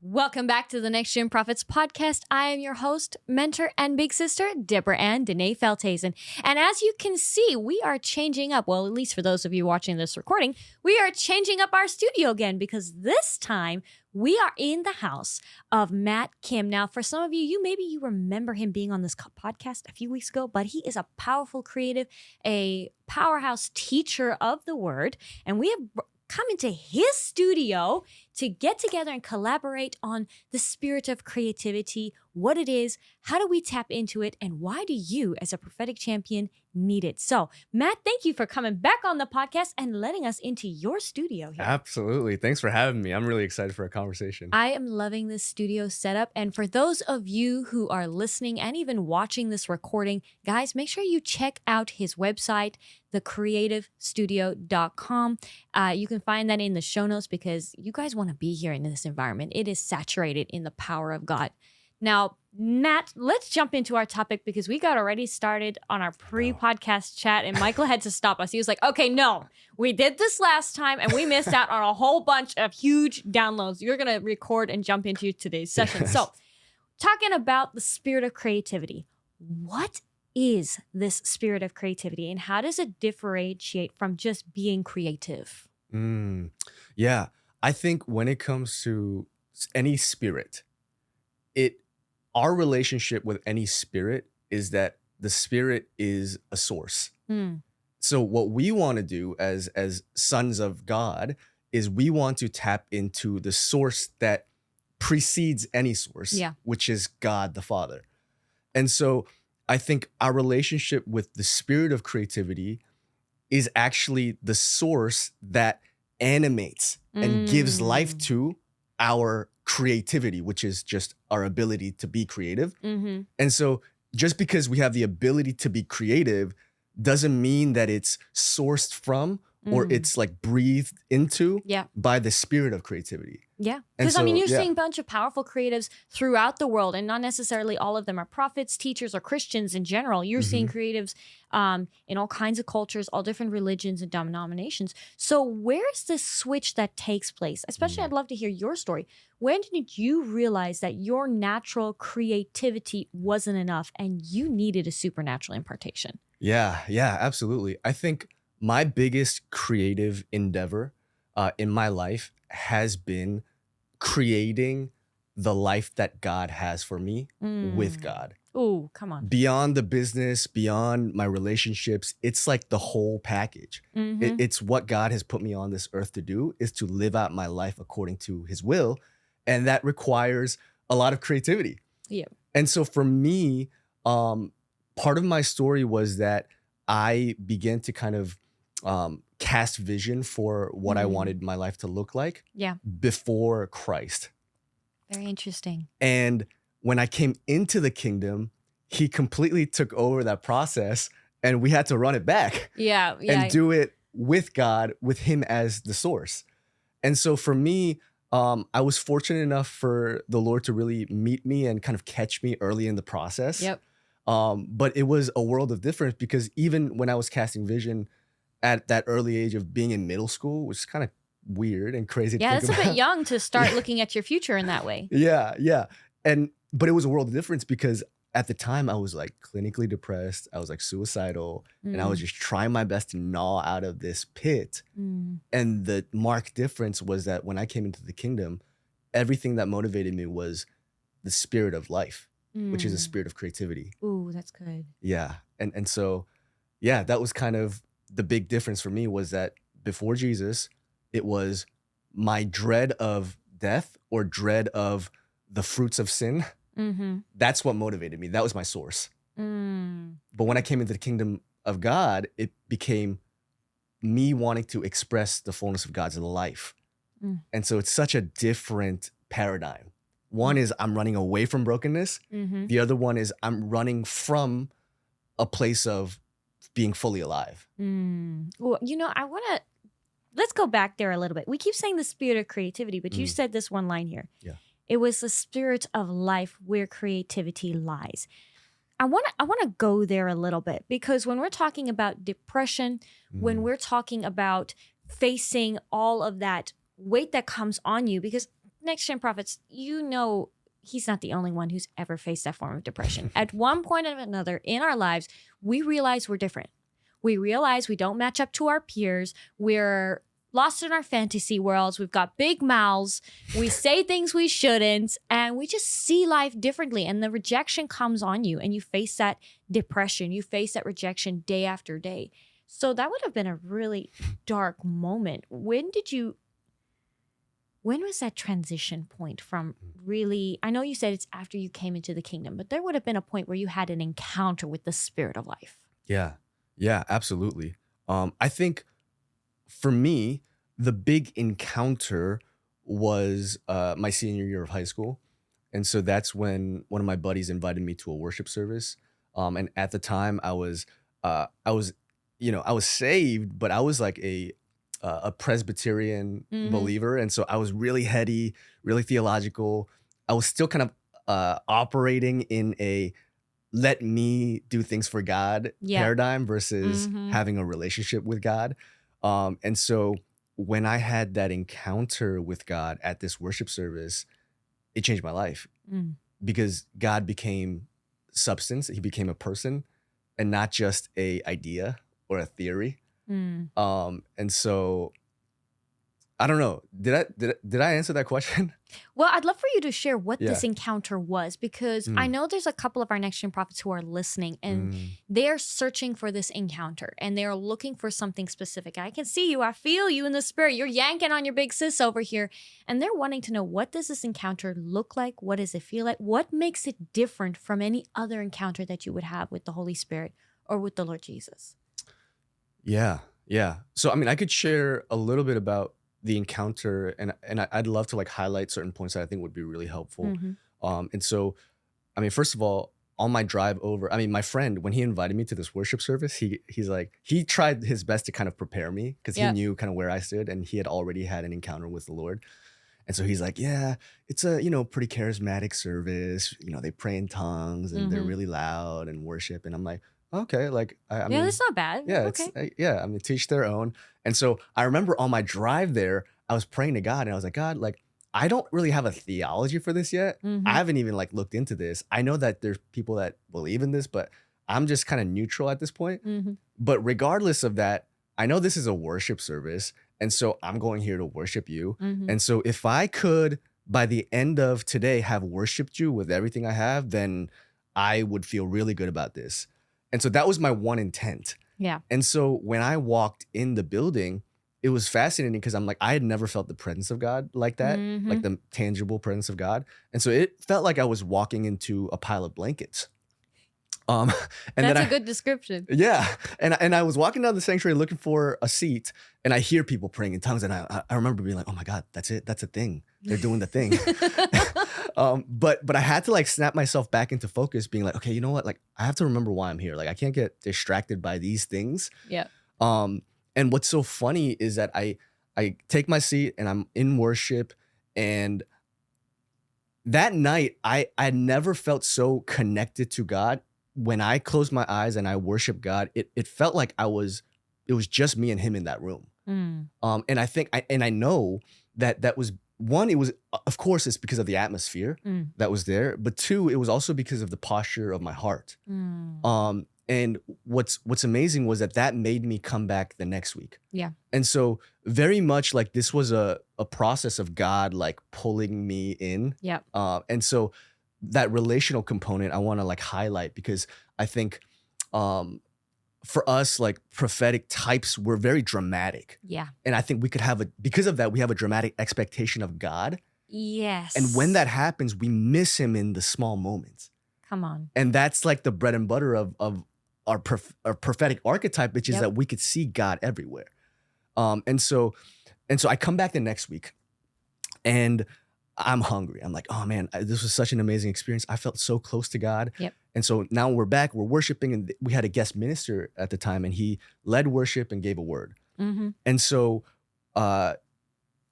Welcome back to the Next Gen Prophets podcast. I am your host, mentor, and big sister, Deborah Ann Danae Felthazen. And as you can see, we are changing up. Well, at least for those of you watching this recording, we are changing up our studio again because this time we are in the house of Matt Kim. Now, for some of you, maybe you remember him being on this podcast a few weeks ago, but he is a powerful creative, a powerhouse teacher of the word, and we have come into his studio to get together and collaborate on the spirit of creativity, what it is, how do we tap into it, and why do you, as a prophetic champion, need it? So, Matt, thank you for coming back on the podcast and letting us into your studio here. Absolutely. Thanks for having me. I'm really excited for a conversation. I am loving this studio setup. And for those of you who are listening and even watching this recording, guys, make sure you check out his website, thecreativestudio.com. You can find that in the show notes because you guys want to be here in this environment. It is saturated in the power of God. Now, Matt, let's jump into our topic because we got already started on our pre-podcast chat and Michael had to stop us. He was like, okay, no, we did this last time and we missed out on a whole bunch of huge downloads. You're going to record and jump into today's session. Yes. So talking about the spirit of creativity, what is this spirit of creativity and how does it differentiate from just being creative? Yeah, I think when it comes to any spirit, our relationship with any spirit is that the spirit is a source. So what we want to do as sons of God is we want to tap into the source that precedes any source, which is God the Father. And so I think our relationship with the spirit of creativity is actually the source that animates and gives life to our creativity, which is just our ability to be creative. And so just because we have the ability to be creative doesn't mean that it's sourced from or it's like breathed into by the spirit of creativity. Yeah. Because I mean, you're seeing a bunch of powerful creatives throughout the world, and not necessarily all of them are prophets, teachers, or Christians in general. You're seeing creatives in all kinds of cultures, all different religions and denominations. So where's this switch that takes place? Especially, I'd love to hear your story. When did you realize that your natural creativity wasn't enough and you needed a supernatural impartation? Yeah, absolutely. I think my biggest creative endeavor in my life has been creating the life that God has for me with God. Oh, come on. Beyond the business, beyond my relationships, it's like the whole package. It's what God has put me on this earth to do, is to live out my life according to his will. And that requires a lot of creativity. Yeah. And so for me, part of my story was that I began to kind of cast vision for what I wanted my life to look like before Christ. Very interesting. And when I came into the kingdom, he completely took over that process and we had to run it back. And do it with God, with him as the source. And so for me, I was fortunate enough for the Lord to really meet me and kind of catch me early in the process. But it was a world of difference because even when I was casting vision at that early age of being in middle school, which is kind of weird and crazy to think about. Yeah, that's a bit young to start looking at your future in that way. But it was a world of difference because at the time I was like clinically depressed. I was like suicidal and I was just trying my best to gnaw out of this pit. And the marked difference was that when I came into the kingdom, everything that motivated me was the spirit of life, which is a spirit of creativity. Ooh, that's good. Yeah. And so, that was kind of the big difference for me, was that before Jesus, it was my dread of death or dread of the fruits of sin. That's what motivated me. That was my source. But when I came into the kingdom of God, it became me wanting to express the fullness of God's life. And so it's such a different paradigm. One is I'm running away from brokenness. The other one is I'm running from a place of being fully alive. Well, let's go back there a little bit. We keep saying the spirit of creativity, but you said this one line here. It was the spirit of life where creativity lies. I want to go there a little bit because when we're talking about depression, when we're talking about facing all of that weight that comes on you, because Next Gen Prophets, he's not the only one who's ever faced that form of depression. At one point or another in our lives, we realize we're different. We realize we don't match up to our peers. We're lost in our fantasy worlds. We've got big mouths. We say things we shouldn't, and we just see life differently. And the rejection comes on you, and you face that depression. You face that rejection day after day. So that would have been a really dark moment. When was that transition point from really, I know you said it's after you came into the kingdom, but there would have been a point where you had an encounter with the spirit of life. Yeah. Yeah, absolutely. I think for me, the big encounter was my senior year of high school. And so that's when one of my buddies invited me to a worship service. And at the time I was, I was saved, but I was like a Presbyterian believer. And so I was really heady, really theological. I was still kind of operating in a let me do things for God paradigm versus having a relationship with God. And so when I had that encounter with God at this worship service, it changed my life because God became substance. He became a person and not just a idea or a theory. And so I don't know. Did I answer that question? Well, I'd love for you to share what this encounter was, because I know there's a couple of our Next Gen Prophets who are listening and they're searching for this encounter and they're looking for something specific. I can see you. I feel you in the spirit. You're yanking on your big sis over here. And they're wanting to know, what does this encounter look like? What does it feel like? What makes it different from any other encounter that you would have with the Holy Spirit or with the Lord Jesus? Yeah. So, I mean, I could share a little bit about the encounter, and I'd love to like highlight certain points that I think would be really helpful. And so, I mean, first of all, on my drive over, I mean, my friend, when he invited me to this worship service, he's like, he tried his best to kind of prepare me because he knew kind of where I stood and he had already had an encounter with the Lord. And so he's like, yeah, it's a, pretty charismatic service. They pray in tongues and they're really loud and worship. And I'm like, okay, like, I mean, that's not bad. yeah, okay. I mean, teach their own. And so I remember on my drive there, I was praying to God and I was like, God, like, I don't really have a theology for this yet. I haven't even like looked into this. I know that there's people that believe in this, but I'm just kind of neutral at this point. But regardless of that, I know this is a worship service. And so I'm going here to worship you. And so if I could, by the end of today, have worshiped you with everything I have, then I would feel really good about this. And so that was my one intent. Yeah. And so when I walked in the building, it was fascinating because I'm like, I had never felt the presence of God like that, like the tangible presence of God. And so it felt like I was walking into a pile of blankets. And that's a good description. Yeah. And I was walking down the sanctuary looking for a seat and I hear people praying in tongues. And I remember being like, oh my God, that's it. That's a thing. They're doing the thing. But I had to like snap myself back into focus, being like, okay, you know what? Like, I have to remember why I'm here. Like, I can't get distracted by these things. Yeah. And what's so funny is that I take my seat and I'm in worship, and that night I never felt so connected to God. When I closed my eyes and I worshiped God, it felt like it was just me and him in that room. And I think I know that was one, it was, of course, it's because of the atmosphere that was there, but two, it was also because of the posture of my heart. And what's amazing was that made me come back the next week. Yeah. And so very much like this was a process of God like pulling me in. Yeah. And so that relational component I want to like highlight, because I think for us, like prophetic types, we're very dramatic. Yeah. And I think we could because of that, we have a dramatic expectation of God. Yes. And when that happens, we miss him in the small moments. Come on. And that's like the bread and butter of our prophetic archetype, which is that we could see God everywhere. And so I come back the next week and I'm hungry. I'm like, oh man, this was such an amazing experience. I felt so close to God. Yep. And so now we're back, we're worshiping, and we had a guest minister at the time, and he led worship and gave a word. And so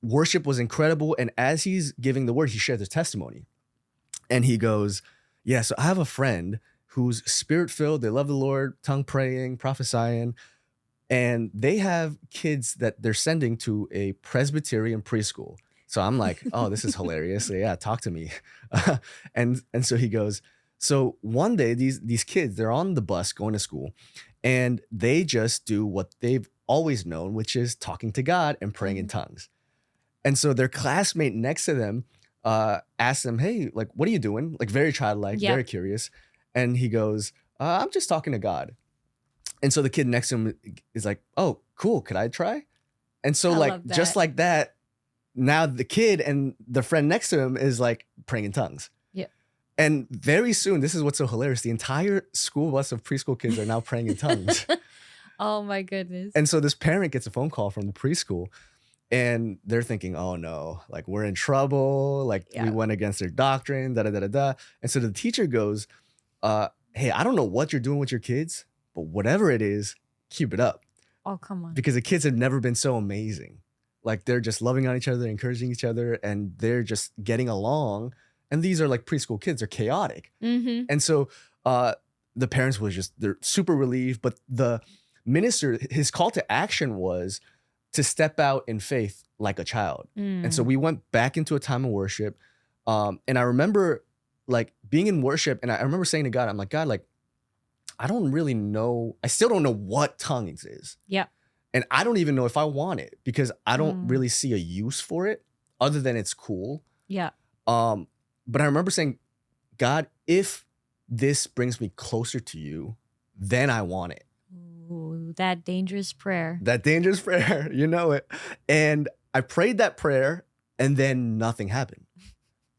worship was incredible. And as he's giving the word, he shared his testimony. And he goes, yeah, so I have a friend who's spirit-filled. They love the Lord, tongue praying, prophesying. And they have kids that they're sending to a Presbyterian preschool. So I'm like, oh, this is hilarious. So, yeah, talk to me. And so he goes, so one day these kids, they're on the bus going to school, and they just do what they've always known, which is talking to God and praying in tongues. And so their classmate next to them asked them, hey, like, what are you doing? Like, very childlike, very curious. And he goes, I'm just talking to God. And so the kid next to him is like, oh, cool. Could I try? And so, I like, love that. just like that, now the kid and the friend next to him is like praying in tongues. Yeah. And very soon, this is what's so hilarious. The entire school bus of preschool kids are now praying in tongues. Oh my goodness. And so this parent gets a phone call from the preschool, and they're thinking, oh no, like, we're in trouble. Like, we went against their doctrine, da da da da da. And so the teacher goes, hey, I don't know what you're doing with your kids, but whatever it is, keep it up. Oh, come on. Because the kids have never been so amazing. Like, they're just loving on each other, encouraging each other, and they're just getting along. And these are like preschool kids, they're chaotic. Mm-hmm. And so the parents was just, they're super relieved. But the minister, his call to action was to step out in faith like a child. And so we went back into a time of worship. And I remember like being in worship, and I remember saying to God, I'm like, God, like, I don't really know. I still don't know what tongues is. Yeah. And I don't even know if I want it, because I don't really see a use for it other than it's cool. Yeah. But I remember saying, God, if this brings me closer to you, then I want it. Ooh, that dangerous prayer. That dangerous prayer, you know it. And I prayed that prayer, and then nothing happened.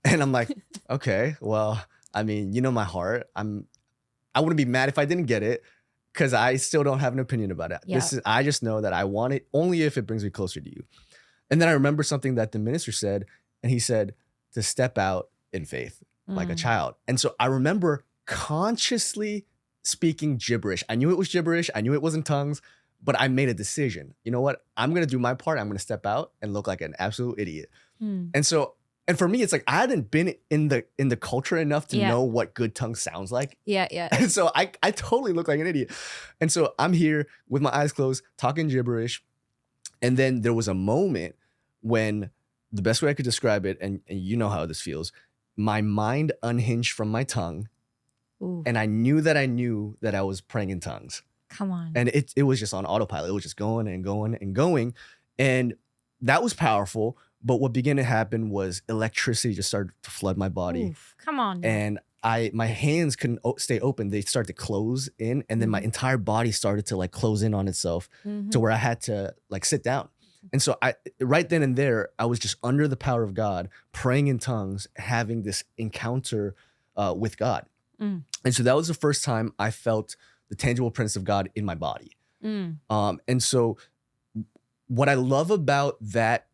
And I'm like, okay, well, I mean, you know my heart. I wouldn't be mad if I didn't get it, because I still don't have an opinion about it. Yeah. I just know that I want it only if it brings me closer to you. And then I remember something that the minister said, and he said to step out in faith like a child. And so I remember consciously speaking gibberish. I knew it was gibberish. I knew it wasn't tongues, but I made a decision. You know what? I'm going to do my part. I'm going to step out and look like an absolute idiot. And so, and for me, it's like I hadn't been in the culture enough to know what good tongue sounds like. Yeah, yeah. And so I totally look like an idiot. And so I'm here with my eyes closed, talking gibberish. And then there was a moment when, the best way I could describe it, and you know how this feels, my mind unhinged from my tongue. Ooh. And I knew that I was praying in tongues. Come on. And it was just on autopilot. It was just going and going and going. And that was powerful. But what began to happen was electricity just started to flood my body. Oof, come on. Now. And my hands couldn't stay open. They started to close in. And then my entire body started to like close in on itself to where I had to like sit down. And so right then and there, I was just under the power of God, praying in tongues, having this encounter with God. And so that was the first time I felt the tangible presence of God in my body. And so what I love about that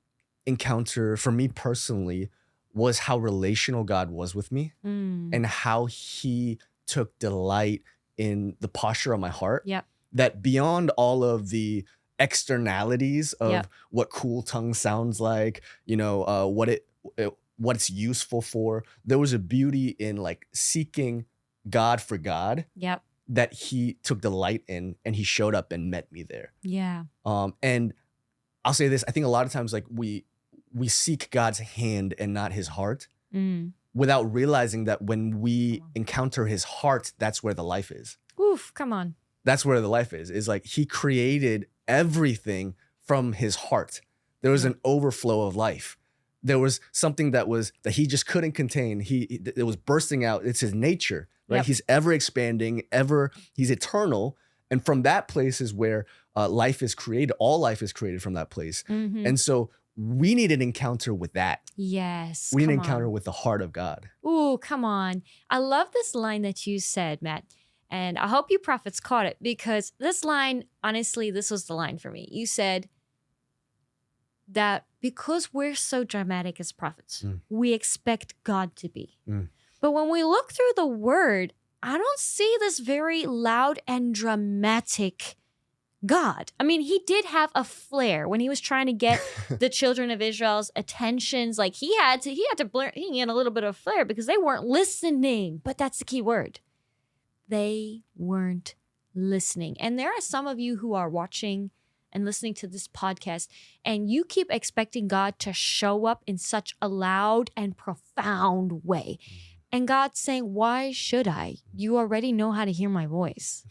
encounter for me personally was how relational God was with me and how he took delight in the posture of my heart. Yep. That beyond all of the externalities of what cool tongue sounds like, you know, what it's useful for, there was a beauty in like seeking God for God. Yep. That he took delight in, and he showed up and met me there. Yeah. And I'll say this, I think a lot of times like we seek God's hand and not his heart without realizing that when we encounter his heart, that's where the life is. Oof, come on. That's where the life is like he created everything from his heart. There was an overflow of life. There was something that he just couldn't contain. It was bursting out. It's his nature, right? Yep. He's ever expanding, he's eternal. And from that place is where life is created. All life is created from that place. And so we need an encounter with that. Yes. We need an encounter with the heart of God. Ooh, come on. I love this line that you said, Matt. And I hope you prophets caught it, because this line, honestly, this was the line for me. You said that because we're so dramatic as prophets, we expect God to be. But when we look through the word, I don't see this very loud and dramatic God. I mean, he did have a flair when he was trying to get the children of Israel's attentions. Like he had a little bit of flair because they weren't listening. But that's the key word. They weren't listening. And there are some of you who are watching and listening to this podcast, and you keep expecting God to show up in such a loud and profound way. And God's saying, why should I? You already know how to hear my voice.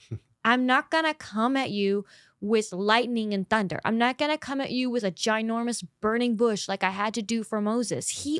I'm not going to come at you with lightning and thunder. I'm not going to come at you with a ginormous burning bush like I had to do for Moses. He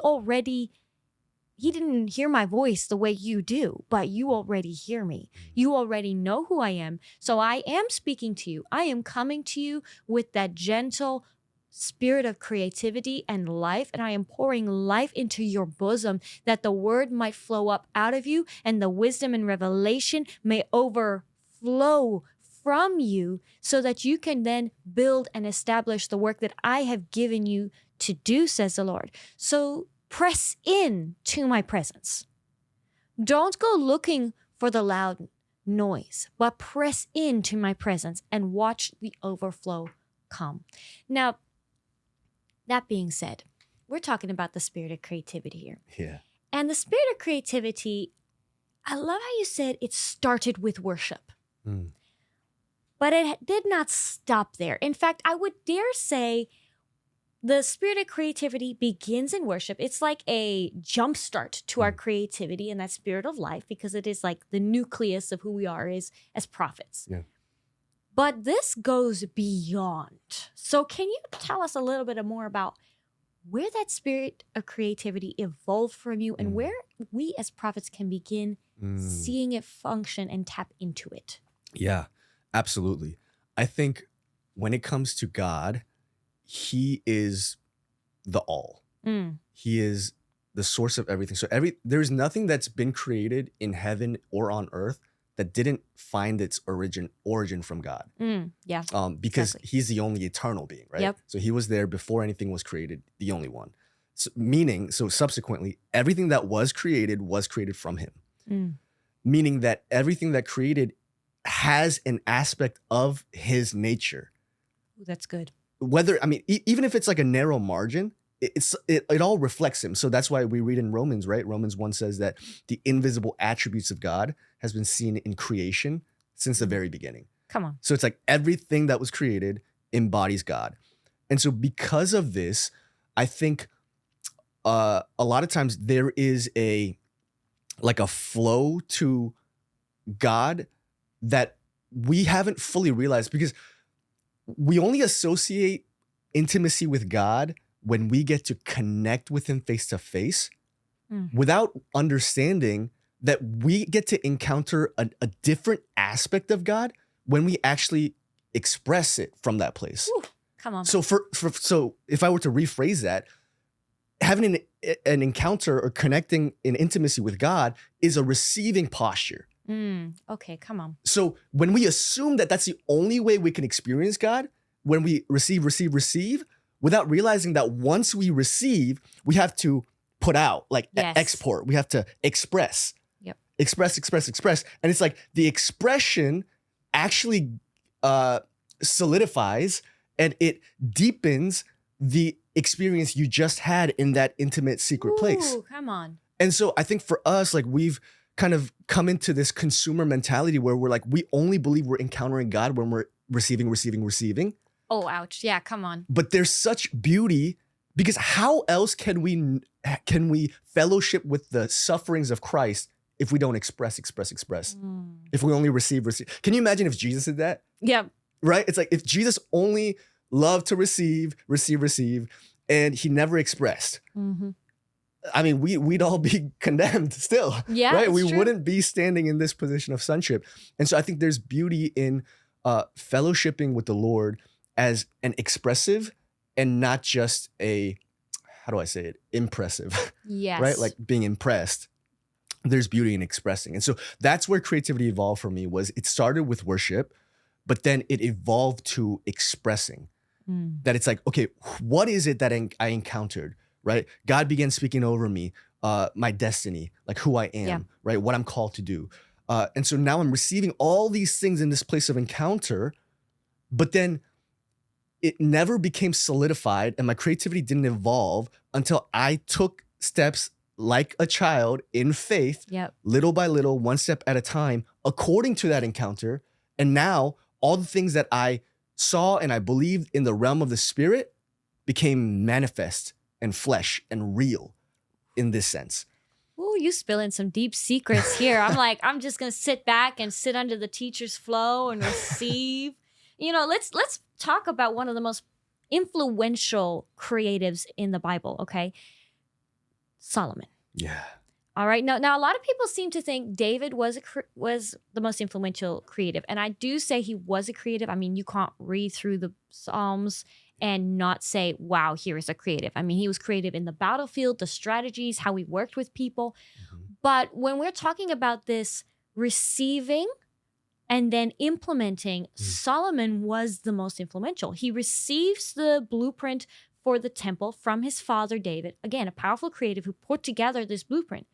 didn't hear my voice the way you do, but you already hear me. You already know who I am. So I am speaking to you. I am coming to you with that gentle spirit of creativity and life, and I am pouring life into your bosom that the word might flow up out of you and the wisdom and revelation may overflow from you so that you can then build and establish the work that I have given you to do, says the Lord. So press in to my presence. Don't go looking for the loud noise, but press into my presence and watch the overflow come. Now, that being said, we're talking about the spirit of creativity here. Yeah. And the spirit of creativity, I love how you said it started with worship. But it did not stop there. In fact, I would dare say the spirit of creativity begins in worship. It's like a jumpstart to our creativity and that spirit of life, because it is like the nucleus of who we are as prophets. Yeah. But this goes beyond. So can you tell us a little bit more about where that spirit of creativity evolved from you and where we as prophets can begin seeing it function and tap into it? Yeah, absolutely. I think when it comes to God, he is the all. He is the source of everything. So there's nothing that's been created in heaven or on earth that didn't find its origin from God. Yeah. Because exactly. he's the only eternal being, right? Yep. So he was there before anything was created, the only one. So subsequently, everything that was created from him. Meaning that everything that created has an aspect of his nature. Ooh, that's good. Whether, even if it's like a narrow margin, it all reflects him. So that's why we read in Romans, right? Romans 1 says that the invisible attributes of God has been seen in creation since the very beginning. Come on. So it's like everything that was created embodies God. And so because of this, I think a lot of times there is a flow to God that we haven't fully realized, because we only associate intimacy with God when we get to connect with him face to face, without understanding that we get to encounter a different aspect of God when we actually express it from that place. Ooh, come on. So so if I were to rephrase that, having an encounter or connecting in intimacy with God is a receiving posture. Okay, come on. So when we assume that that's the only way we can experience God, when we receive, without realizing that once we receive, we have to put out, export. We have to express. Yep. Express. And it's like the expression actually solidifies and it deepens the experience you just had in that intimate secret place. Ooh, come on. And so I think for us, we've kind of come into this consumer mentality where we're we only believe we're encountering God when we're receiving. Oh, ouch. Yeah, come on. But there's such beauty, because how else can we fellowship with the sufferings of Christ if we don't express? If we only receive. Can you imagine if Jesus did that? Yeah. Right? It's like if Jesus only loved to receive, and he never expressed. We'd all be condemned still. Yeah, right? We true. wouldn't be standing in this position of sonship. And so I think there's beauty in fellowshipping with the Lord as an expressive and not just impressive. Yes. Right? Like being impressed. There's beauty in expressing. And so that's where creativity evolved for me. Was it started with worship, but then it evolved to expressing. That it's like, okay, what is it that I encountered? Right? God began speaking over me, my destiny, like who I am, right? What I'm called to do. And so now I'm receiving all these things in this place of encounter, but then it never became solidified and my creativity didn't evolve until I took steps like a child in faith, little by little, one step at a time, according to that encounter. And now all the things that I saw and I believed in the realm of the spirit became manifest and flesh and real in this sense. Ooh, you spilling some deep secrets here. I'm like, I'm just gonna sit back and sit under the teacher's flow and receive. Let's talk about one of the most influential creatives in the Bible. Okay, Solomon. Yeah. All right. Now, a lot of people seem to think David was the most influential creative, and I do say he was a creative. I mean, you can't read through the Psalms and not say, "Wow, here is a creative." I mean, he was creative in the battlefield, the strategies, how he worked with people. But when we're talking about this receiving and then implementing, Solomon was the most influential. He receives the blueprint for the temple from his father David. Again, a powerful creative who put together this blueprint.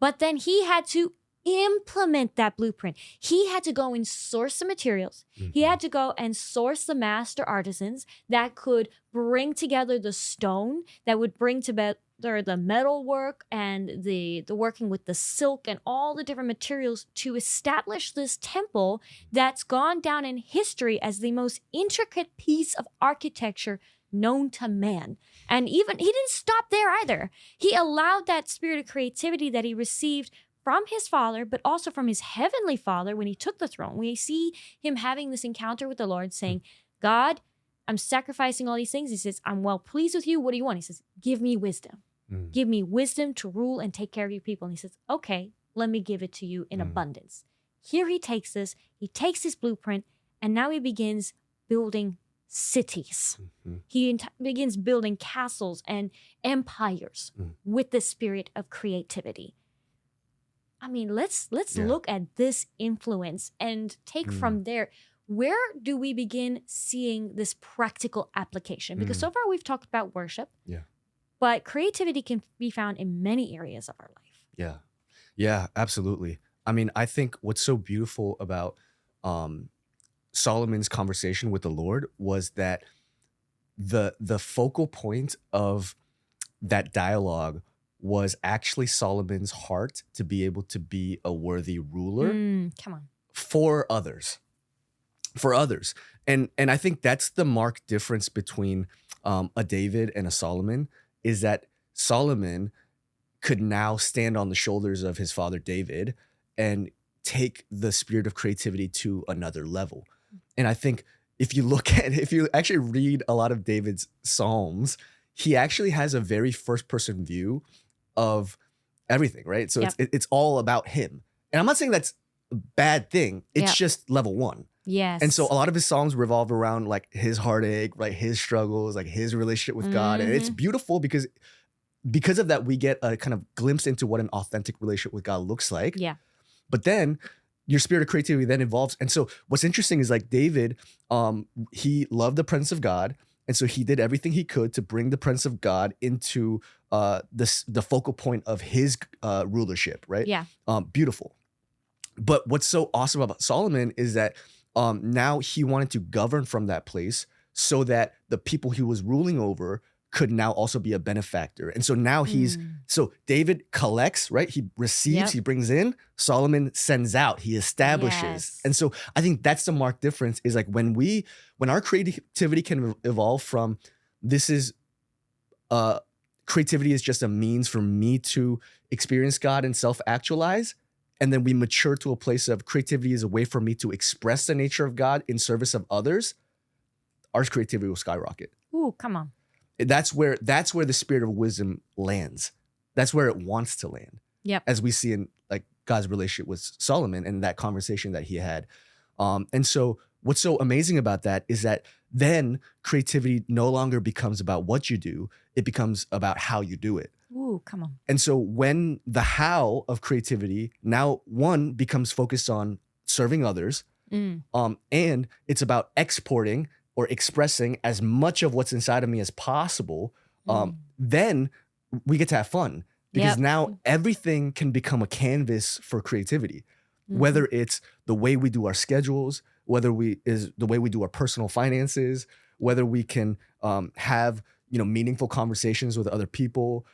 But then he had to implement that blueprint. He had to go and source the materials. He had to go and source the master artisans that could bring together the stone, that would bring together the metal work and the working with the silk and all the different materials to establish this temple that's gone down in history as the most intricate piece of architecture known to man. And even he didn't stop there either. He allowed that spirit of creativity that he received from his father, but also from his heavenly father when he took the throne. We see him having this encounter with the Lord saying, God, I'm sacrificing all these things. He says, I'm well pleased with you. What do you want? He says, give me wisdom. Give me wisdom to rule and take care of your people. And he says, okay, let me give it to you in abundance. Here he takes this, he takes his blueprint, and now he begins building cities. He begins building castles and empires with the spirit of creativity. I mean, let's look at this influence and take from there. Where do we begin seeing this practical application? Because so far we've talked about worship. Yeah. But creativity can be found in many areas of our life. Yeah. Yeah, absolutely. I mean, I think what's so beautiful about Solomon's conversation with the Lord was that the focal point of that dialogue was actually Solomon's heart to be able to be a worthy ruler Come on. for others. And I think that's the marked difference between a David and a Solomon, is that Solomon could now stand on the shoulders of his father David and take the spirit of creativity to another level. And I think if you actually read a lot of David's Psalms, he actually has a very first person view of everything, right? So it's all about him. And I'm not saying that's a bad thing. It's just level one. Yes. And so a lot of his songs revolve around like his heartache, like his struggles, like his relationship with God. And it's beautiful because of that, we get a kind of glimpse into what an authentic relationship with God looks like. Yeah. But then your spirit of creativity then evolves. And so what's interesting is like David, he loved the presence of God. And so he did everything he could to bring the presence of God into the focal point of his rulership, right? Yeah. Beautiful. But what's so awesome about Solomon is that now he wanted to govern from that place so that the people he was ruling over could now also be a benefactor. And so now so David collects, right? He receives, he brings in, Solomon sends out, he establishes. Yes. And so I think that's the marked difference, is like when our creativity can evolve from creativity is just a means for me to experience God and self-actualize. And then we mature to a place of creativity is a way for me to express the nature of God in service of others. Our creativity will skyrocket. Ooh, come on. That's where the spirit of wisdom lands. That's where it wants to land. Yep. As we see in like God's relationship with Solomon and that conversation that he had. And so what's so amazing about that is that then creativity no longer becomes about what you do. It becomes about how you do it. Ooh, come on. And so when the how of creativity now one becomes focused on serving others, and it's about exporting or expressing as much of what's inside of me as possible, then we get to have fun, because now everything can become a canvas for creativity, whether it's the way we do our schedules, whether the way we do our personal finances, whether we can have meaningful conversations with other people.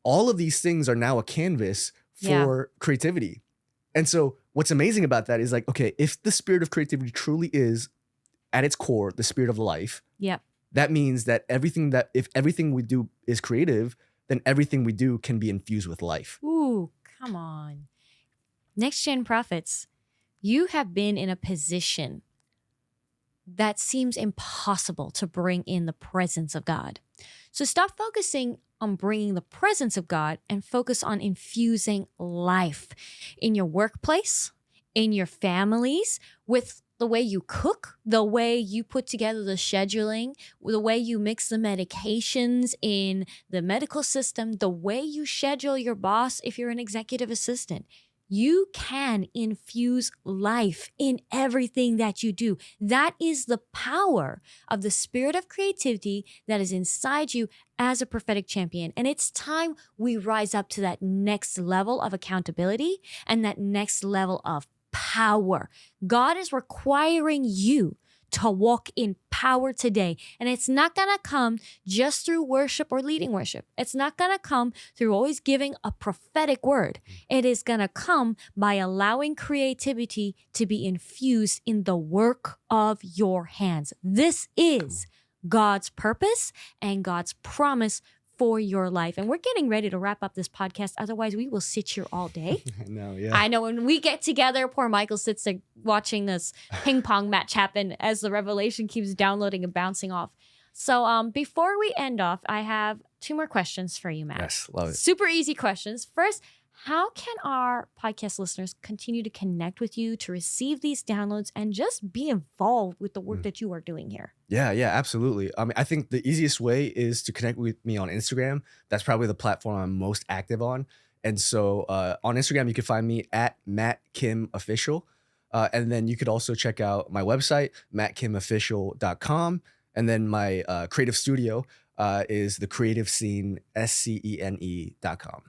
All of these things are now a canvas for creativity. And so what's amazing about that is like, okay, if the spirit of creativity truly is at its core the spirit of life, Yep. that means that if everything we do is creative, then everything we do can be infused with life. Ooh, come on. Next Gen Prophets, you have been in a position that seems impossible to bring in the presence of God. So stop focusing on bringing the presence of God and focus on infusing life in your workplace, in your families, with the way you cook, the way you put together the scheduling, the way you mix the medications in the medical system, the way you schedule your boss if you're an executive assistant. You can infuse life in everything that you do. That is the power of the spirit of creativity that is inside you as a prophetic champion. And it's time we rise up to that next level of accountability and that next level of power. God is requiring you to walk in power today. And it's not going to come just through worship or leading worship. It's not going to come through always giving a prophetic word. It is going to come by allowing creativity to be infused in the work of your hands. This is God's purpose and God's promise for your life. And we're getting ready to wrap up this podcast. Otherwise, we will sit here all day. I know when we get together, poor Michael sits there watching this ping pong match happen as the revelation keeps downloading and bouncing off. So before we end off, I have 2 more questions for you, Matt. Yes, love it. Super easy questions. First, how can our podcast listeners continue to connect with you, to receive these downloads, and just be involved with the work that you are doing here? Yeah, absolutely. I mean, I think the easiest way is to connect with me on Instagram. That's probably the platform I'm most active on. And so on Instagram, you can find me at Matt Kim Official. And then you could also check out my website, mattkimofficial.com. And then my creative studio is the creative scene, scene.com.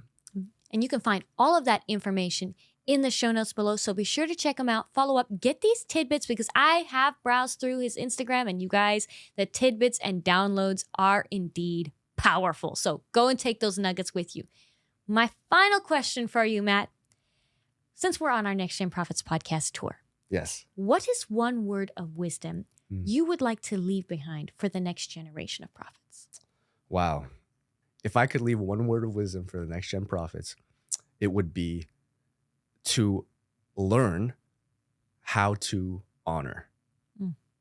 And you can find all of that information in the show notes below. So be sure to check him out, follow up, get these tidbits, because I have browsed through his Instagram, and you guys, the tidbits and downloads are indeed powerful. So go and take those nuggets with you. My final question for you, Matt, since we're on our Next Gen Prophets podcast tour. Yes. What is one word of wisdom you would like to leave behind for the next generation of prophets? Wow. If I could leave one word of wisdom for the Next Gen Prophets, it would be to learn how to honor.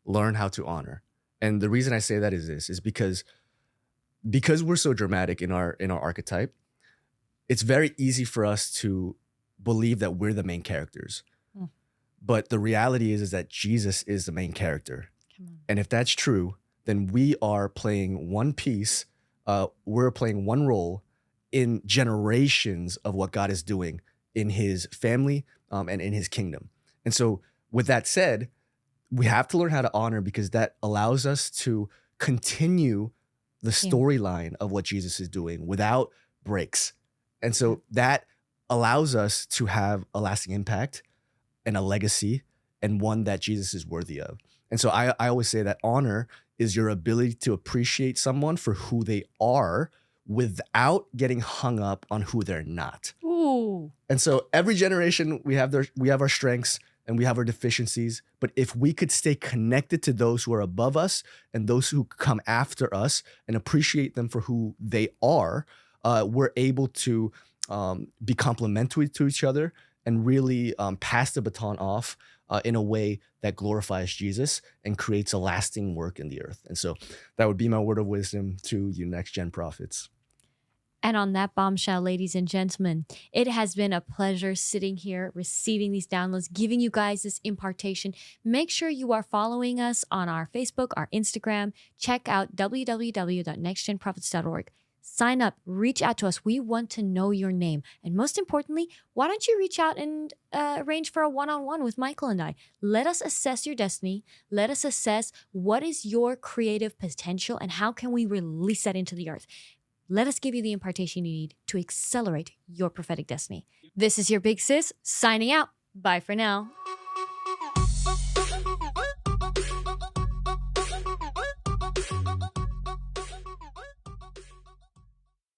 Learn how to honor. And the reason I say that is because we're so dramatic in our archetype, it's very easy for us to believe that we're the main characters. But the reality is that Jesus is the main character. And if that's true, then we are playing one piece, we're playing one role in generations of what God is doing in his family and in his kingdom. And so with that said, we have to learn how to honor, because that allows us to continue the storyline of what Jesus is doing without breaks. And so that allows us to have a lasting impact and a legacy, and one that Jesus is worthy of. And so I always say that honor is your ability to appreciate someone for who they are without getting hung up on who they're not. Ooh. And so every generation, we have our strengths and we have our deficiencies. But if we could stay connected to those who are above us and those who come after us and appreciate them for who they are, we're able to be complementary to each other and really pass the baton off in a way that glorifies Jesus and creates a lasting work in the earth. And so that would be my word of wisdom to you Next Gen Prophets. And on that bombshell, ladies and gentlemen, it has been a pleasure sitting here, receiving these downloads, giving you guys this impartation. Make sure you are following us on our Facebook, our Instagram. Check out www.nextgenprophets.org. Sign up, reach out to us. We want to know your name. And most importantly, why don't you reach out and arrange for a one-on-one with Michael and I? Let us assess your destiny. Let us assess what is your creative potential and how can we release that into the earth. Let us give you the impartation you need to accelerate your prophetic destiny. This is your big sis signing out. Bye for now.